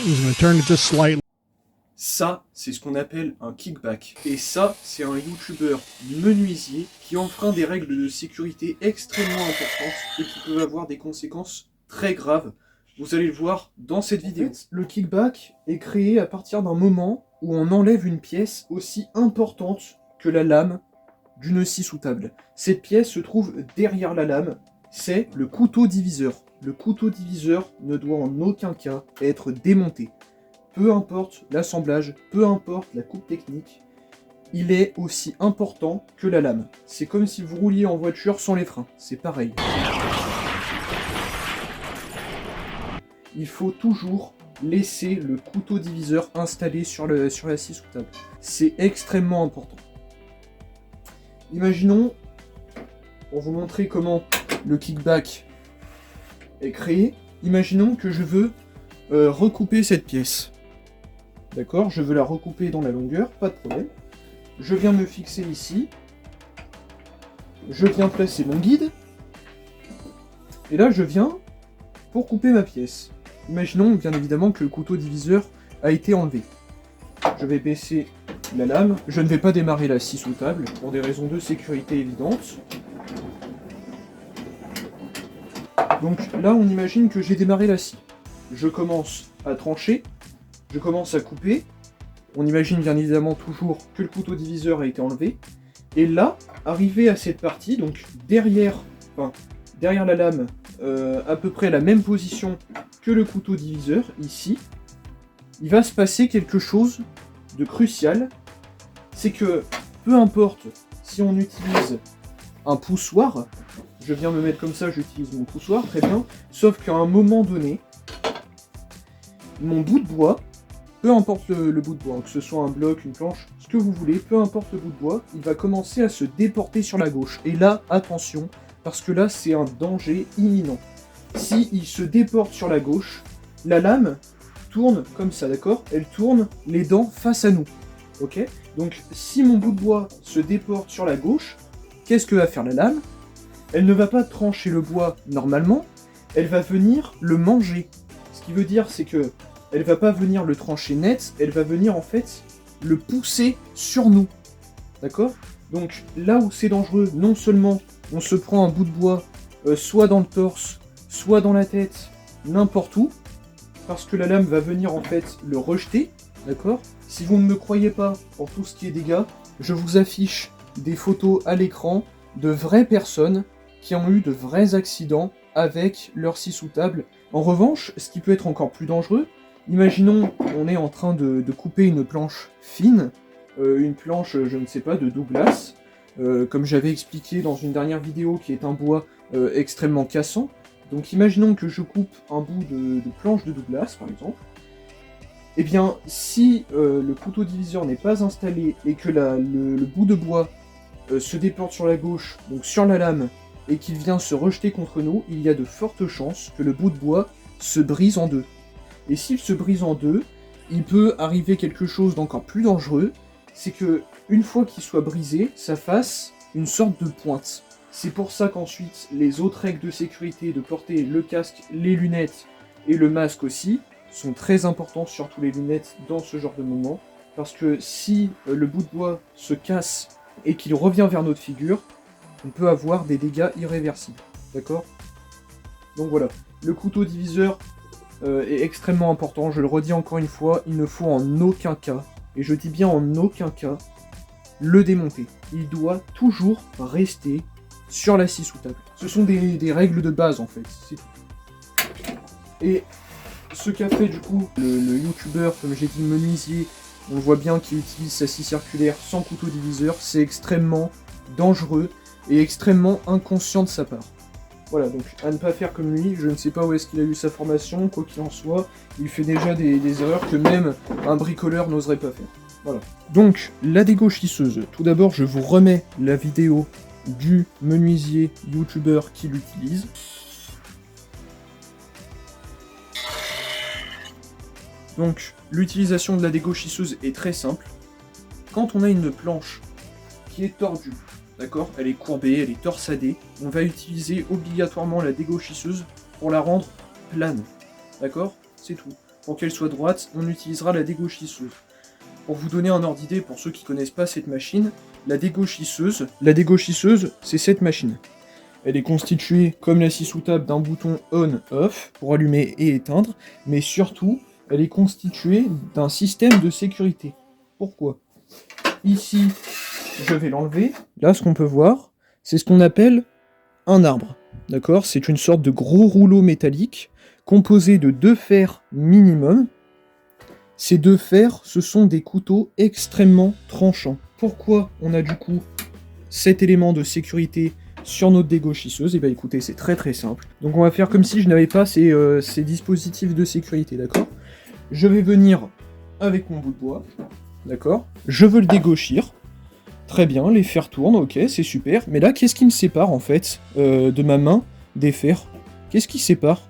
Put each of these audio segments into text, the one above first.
is going to turn it just slightly. Ça, c'est ce qu'on appelle un kickback. Et ça, c'est un youtubeur menuisier qui enfreint des règles de sécurité extrêmement importantes et qui peuvent avoir des conséquences très graves. Vous allez le voir dans cette vidéo. En fait, le kickback est créé à partir d'un moment où on enlève une pièce aussi importante que la lame d'une scie sous table. Cette pièce se trouve derrière la lame, c'est le couteau diviseur. Le couteau diviseur ne doit en aucun cas être démonté. Peu importe l'assemblage, peu importe la coupe technique, il est aussi important que la lame. C'est comme si vous rouliez en voiture sans les freins, c'est pareil. Il faut toujours laisser le couteau diviseur installé sur la scie sous table. C'est extrêmement important. Imaginons, pour vous montrer comment le kickback est créé, imaginons que je veux recouper cette pièce. D'accord, je veux la recouper dans la longueur, pas de problème. Je viens me fixer ici. Je viens placer mon guide. Et là, je viens pour couper ma pièce. Imaginons bien évidemment que le couteau diviseur a été enlevé. Je vais baisser la lame. Je ne vais pas démarrer la scie sous table pour des raisons de sécurité évidentes. Donc là, on imagine que j'ai démarré la scie. Je commence à trancher. Je commence à couper. On imagine bien évidemment toujours que le couteau diviseur a été enlevé. Et là, arrivé à cette partie, donc derrière la lame, à peu près la même position que le couteau diviseur, ici, il va se passer quelque chose de crucial. C'est que, peu importe si on utilise un poussoir, je viens me mettre comme ça, j'utilise mon poussoir, très bien, sauf qu'à un moment donné, mon bout de bois, peu importe le bout de bois, que ce soit un bloc, une planche, ce que vous voulez, peu importe le bout de bois, il va commencer à se déporter sur la gauche. Et là, attention, parce que là, c'est un danger imminent. Si il se déporte sur la gauche, la lame tourne comme ça, d'accord? Elle tourne les dents face à nous, ok? Donc, si mon bout de bois se déporte sur la gauche, qu'est-ce que va faire la lame? Elle ne va pas trancher le bois normalement, elle va venir le manger. Ce qui veut dire, c'est que elle va pas venir le trancher net, elle va venir en fait le pousser sur nous. D'accord? Donc là où c'est dangereux, non seulement on se prend un bout de bois, soit dans le torse, soit dans la tête, n'importe où, parce que la lame va venir en fait le rejeter. D'accord? Si vous ne me croyez pas pour tout ce qui est dégâts, je vous affiche des photos à l'écran de vraies personnes qui ont eu de vrais accidents avec leur scie sous table. En revanche, ce qui peut être encore plus dangereux, imaginons on est en train de couper une planche fine, une planche, je ne sais pas, de Douglas, comme j'avais expliqué dans une dernière vidéo, qui est un bois extrêmement cassant. Donc imaginons que je coupe un bout de planche de Douglas, par exemple. Eh bien, si le couteau diviseur n'est pas installé et que le bout de bois se déporte sur la gauche, donc sur la lame, et qu'il vient se rejeter contre nous, il y a de fortes chances que le bout de bois se brise en deux. Et s'il se brise en deux, il peut arriver quelque chose d'encore plus dangereux, c'est que une fois qu'il soit brisé, ça fasse une sorte de pointe. C'est pour ça qu'ensuite, les autres règles de sécurité, de porter le casque, les lunettes et le masque aussi, sont très importants, surtout les lunettes, dans ce genre de moment, parce que si le bout de bois se casse et qu'il revient vers notre figure, on peut avoir des dégâts irréversibles. D'accord? Donc voilà, le couteau diviseur est extrêmement important, je le redis encore une fois, il ne faut en aucun cas, et je dis bien en aucun cas, le démonter. Il doit toujours rester sur la scie sous table. Ce sont des règles de base en fait, c'est tout. Et ce qu'a fait du coup le youtubeur, comme j'ai dit, menuisier, on voit bien qu'il utilise sa scie circulaire sans couteau diviseur, c'est extrêmement dangereux et extrêmement inconscient de sa part. Voilà, donc à ne pas faire comme lui, je ne sais pas où est-ce qu'il a eu sa formation, quoi qu'il en soit, il fait déjà des erreurs que même un bricoleur n'oserait pas faire. Voilà. Donc, la dégauchisseuse. Tout d'abord, je vous remets la vidéo du menuisier youtubeur qui l'utilise. Donc, l'utilisation de la dégauchisseuse est très simple. Quand on a une planche qui est tordue, d'accord, elle est courbée, elle est torsadée, on va utiliser obligatoirement la dégauchisseuse pour la rendre plane. D'accord? C'est tout. Pour qu'elle soit droite, on utilisera la dégauchisseuse. Pour vous donner un ordre d'idée, pour ceux qui ne connaissent pas cette machine, la dégauchisseuse, c'est cette machine. Elle est constituée, comme la scie sous table, d'un bouton on-off pour allumer et éteindre, mais surtout, elle est constituée d'un système de sécurité. Pourquoi? Ici, je vais l'enlever. Là, ce qu'on peut voir, c'est ce qu'on appelle un arbre. D'accord? C'est une sorte de gros rouleau métallique composé de 2 fers minimum. Ces 2 fers, ce sont des couteaux extrêmement tranchants. Pourquoi on a du coup cet élément de sécurité sur notre dégauchisseuse? Et bien écoutez, c'est très très simple. Donc on va faire comme si je n'avais pas ces dispositifs de sécurité, d'accord? Je vais venir avec mon bout de bois, d'accord? Je veux le dégauchir. Très bien, les fers tournent, ok, c'est super. Mais là, qu'est-ce qui me sépare en fait de ma main des fers? Qu'est-ce qui sépare?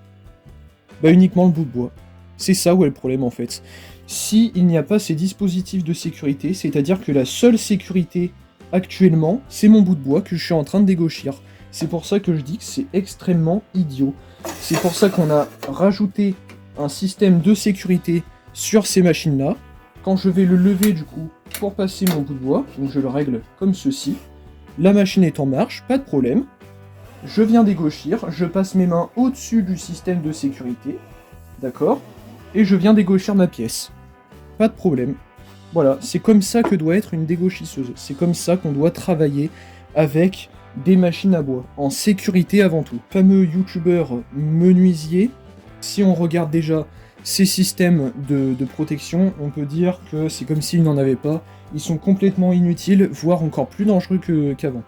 Bah uniquement le bout de bois. C'est ça où est le problème en fait. Si il n'y a pas ces dispositifs de sécurité, c'est-à-dire que la seule sécurité actuellement, c'est mon bout de bois que je suis en train de dégauchir. C'est pour ça que je dis que c'est extrêmement idiot. C'est pour ça qu'on a rajouté un système de sécurité sur ces machines-là. Quand je vais le lever du coup pour passer mon bout de bois, donc je le règle comme ceci, la machine est en marche, pas de problème. Je viens dégauchir, je passe mes mains au-dessus du système de sécurité, d'accord, et je viens dégauchir ma pièce. Pas de problème. Voilà, c'est comme ça que doit être une dégauchisseuse. C'est comme ça qu'on doit travailler avec des machines à bois, en sécurité avant tout. Fameux youtubeur menuisier, si on regarde déjà ces systèmes de protection, on peut dire que c'est comme s'ils n'en avaient pas. Ils sont complètement inutiles, voire encore plus dangereux qu'avant.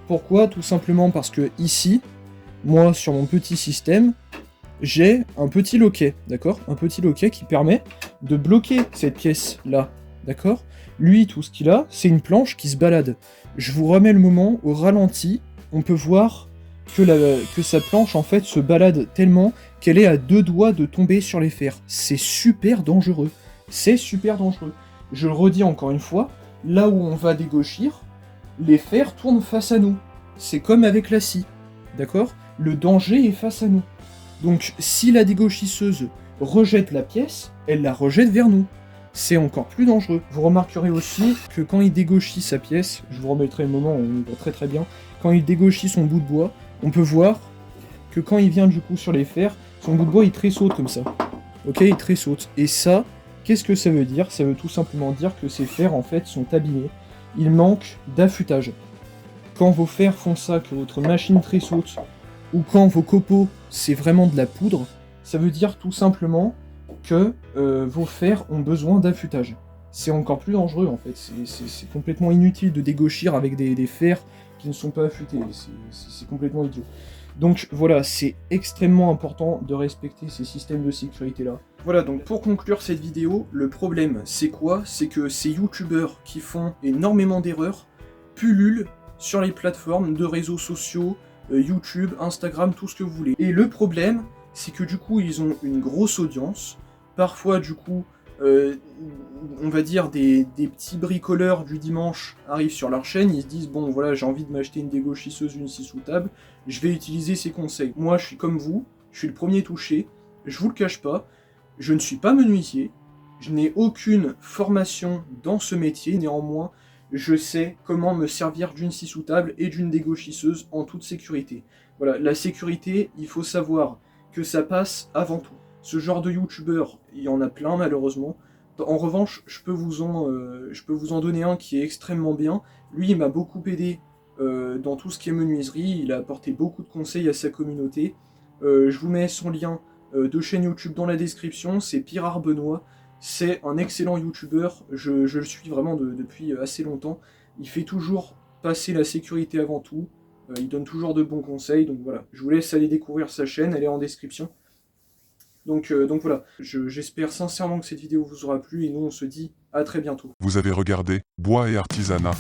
Pourquoi? Tout simplement parce que ici, moi, sur mon petit système, j'ai un petit loquet, d'accord? Un petit loquet qui permet de bloquer cette pièce-là, d'accord? Lui, tout ce qu'il a, c'est une planche qui se balade. Je vous remets le moment, au ralenti, on peut voir que sa planche, en fait, se balade tellement qu'elle est à 2 doigts de tomber sur les fers. C'est super dangereux. C'est super dangereux. Je le redis encore une fois, là où on va dégauchir, les fers tournent face à nous. C'est comme avec la scie, d'accord? Le danger est face à nous. Donc, si la dégauchisseuse rejette la pièce, elle la rejette vers nous. C'est encore plus dangereux. Vous remarquerez aussi que quand il dégauchit sa pièce, je vous remettrai le moment où on y voit très très bien, quand il dégauchit son bout de bois, on peut voir que quand il vient du coup sur les fers, son bout de bois il tressaute comme ça. Ok, il tressaute. Et ça, qu'est-ce que ça veut dire? Ça veut tout simplement dire que ces fers en fait sont abîmés. Il manque d'affûtage. Quand vos fers font ça, que votre machine tressaute, ou quand vos copeaux c'est vraiment de la poudre, ça veut dire tout simplement que vos fers ont besoin d'affûtage. C'est encore plus dangereux en fait, c'est complètement inutile de dégauchir avec des fers qui ne sont pas affûtés, c'est complètement idiot. Donc voilà, c'est extrêmement important de respecter ces systèmes de sécurité là. Voilà, donc pour conclure cette vidéo, le problème c'est quoi? C'est que ces youtubeurs qui font énormément d'erreurs pullulent sur les plateformes de réseaux sociaux, YouTube, Instagram, tout ce que vous voulez. Et le problème, c'est que du coup ils ont une grosse audience, parfois du coup on va dire des petits bricoleurs du dimanche arrivent sur leur chaîne, ils se disent bon voilà j'ai envie de m'acheter une dégauchisseuse, une scie sous table, je vais utiliser ces conseils. Moi je suis comme vous, je suis le premier touché, je vous le cache pas, je ne suis pas menuisier, je n'ai aucune formation dans ce métier, néanmoins je sais comment me servir d'une scie sous table et d'une dégauchisseuse en toute sécurité. Voilà, la sécurité, il faut savoir que ça passe avant tout. Ce genre de youtubeur, il y en a plein malheureusement. En revanche, je peux vous en donner un qui est extrêmement bien. Lui, il m'a beaucoup aidé dans tout ce qui est menuiserie. Il a apporté beaucoup de conseils à sa communauté. Je vous mets son lien de chaîne YouTube dans la description. C'est Pirard Benoît. C'est un excellent youtubeur. Je le suis vraiment depuis assez longtemps. Il fait toujours passer la sécurité avant tout. Il donne toujours de bons conseils. Donc voilà, je vous laisse aller découvrir sa chaîne. Elle est en description. Donc voilà, j'espère sincèrement que cette vidéo vous aura plu et nous on se dit à très bientôt. Vous avez regardé Bois et Artisanat,